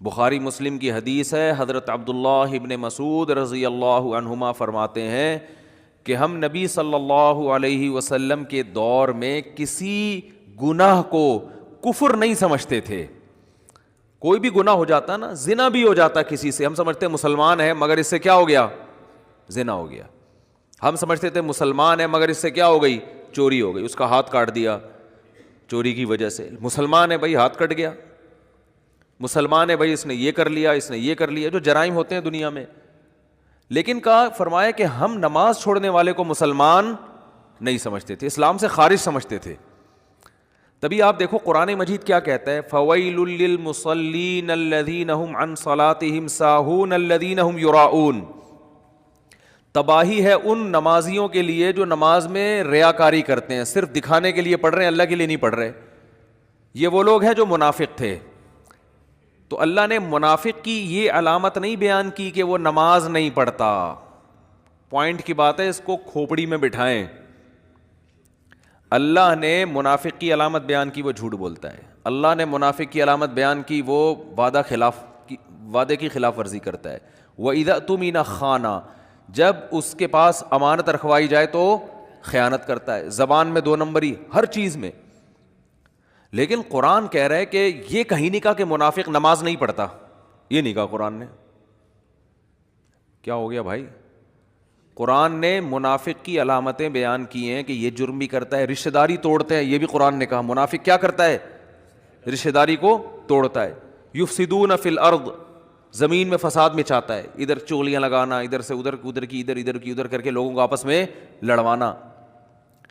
بخاری مسلم کی حدیث ہے، حضرت عبداللہ ابن مسعود رضی اللہ عنہما فرماتے ہیں کہ ہم نبی صلی اللہ علیہ وسلم کے دور میں کسی گناہ کو کفر نہیں سمجھتے تھے. کوئی بھی گناہ ہو جاتا نا، زنا بھی ہو جاتا کسی سے، ہم سمجھتے مسلمان ہے مگر اس سے کیا ہو گیا؟ زنا ہو گیا. ہم سمجھتے تھے مسلمان ہے مگر اس سے کیا ہو گئی؟ چوری ہو گئی، اس کا ہاتھ کاٹ دیا چوری کی وجہ سے. مسلمان ہے بھائی، ہاتھ کٹ گیا. مسلمان ہے بھائی، اس نے یہ کر لیا، اس نے یہ کر لیا، جو جرائم ہوتے ہیں دنیا میں. لیکن کہا، فرمایا کہ ہم نماز چھوڑنے والے کو مسلمان نہیں سمجھتے تھے، اسلام سے خارج سمجھتے تھے. تبھی آپ دیکھو قرآن مجید کیا کہتا ہے، فَوَيْلٌ لِّلْمُصَلِّينَ الَّذِينَ هُمْ عَنْ صَلَاتِهِمْ سَاهُونَ الَّذِينَ هُمْ يُرَاءُونَ. تباہی ہے ان نمازیوں کے لیے جو نماز میں ریاکاری کرتے ہیں، صرف دکھانے کے لیے پڑھ رہے ہیں، اللہ کے لیے نہیں پڑھ رہے. یہ وہ لوگ ہیں جو منافق تھے. تو اللہ نے منافق کی یہ علامت نہیں بیان کی کہ وہ نماز نہیں پڑھتا. پوائنٹ کی بات ہے، اس کو کھوپڑی میں بٹھائیں. اللہ نے منافق کی علامت بیان کی، وہ جھوٹ بولتا ہے. اللہ نے منافق کی علامت بیان کی، وہ وعدے کی خلاف ورزی کرتا ہے. وَإِذَا اؤْتُمِنَ خَانَ، جب اس کے پاس امانت رکھوائی جائے تو خیانت کرتا ہے. زبان میں 2 نمبری، ہر چیز میں. لیکن قرآن کہہ رہا ہے کہ یہ کہیں نہیں کہا کہ منافق نماز نہیں پڑھتا، یہ نہیں کہا قرآن نے. کیا ہو گیا بھائی؟ قرآن نے منافق کی علامتیں بیان کی ہیں کہ یہ جرم بھی کرتا ہے، رشتہ داری توڑتے ہیں، یہ بھی قرآن نے کہا. منافق کیا کرتا ہے؟ رشتہ داری کو توڑتا ہے. یفسدون فی الارض، زمین میں فساد مچاتا ہے. ادھر چغلیاں لگانا، ادھر سے ادھر، ادھر کی ادھر، ادھر کی ادھر کر کے لوگوں کو آپس میں لڑوانا،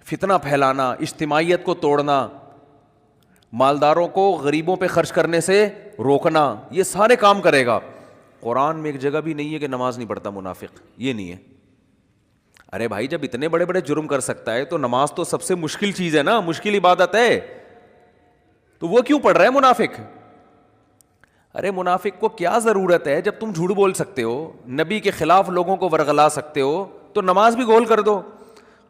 فتنہ پھیلانا، اجتماعیت کو توڑنا، مالداروں کو غریبوں پہ خرچ کرنے سے روکنا، یہ سارے کام کرے گا. قرآن میں ایک جگہ بھی نہیں ہے کہ نماز نہیں پڑھتا منافق، یہ نہیں ہے. ارے بھائی، جب اتنے بڑے بڑے جرم کر سکتا ہے تو نماز تو سب سے مشکل چیز ہے نا، مشکل عبادت ہے، تو وہ کیوں پڑھ رہا ہے منافق؟ ارے منافق کو کیا ضرورت ہے؟ جب تم جھوٹ بول سکتے ہو، نبی کے خلاف لوگوں کو ورغلا سکتے ہو، تو نماز بھی گول کر دو.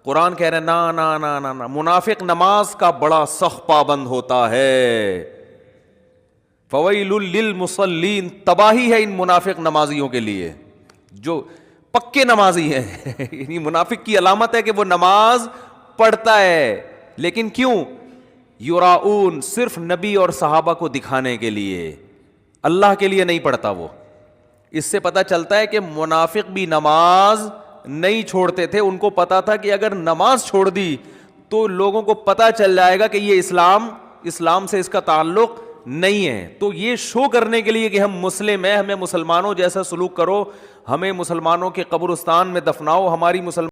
قرآن کہہ رہے ہیں نا نا نا نا نا، منافق نماز کا بڑا سخت پابند ہوتا ہے. فویل للمصلین، تباہی ہے ان منافق نمازیوں کے لیے جو پکے نمازی ہیں. یعنی منافق کی علامت ہے کہ وہ نماز پڑھتا ہے، لیکن کیوں؟ یراؤن، صرف نبی اور صحابہ کو دکھانے کے لیے، اللہ کے لیے نہیں پڑھتا وہ. اس سے پتہ چلتا ہے کہ منافق بھی نماز نہیں چھوڑتے تھے. ان کو پتا تھا کہ اگر نماز چھوڑ دی تو لوگوں کو پتہ چل جائے گا کہ یہ اسلام سے اس کا تعلق نہیں ہے. تو یہ شو کرنے کے لیے کہ ہم مسلم ہیں، ہمیں مسلمانوں جیسا سلوک کرو، ہمیں مسلمانوں کے قبرستان میں دفناؤ، ہماری مسلمان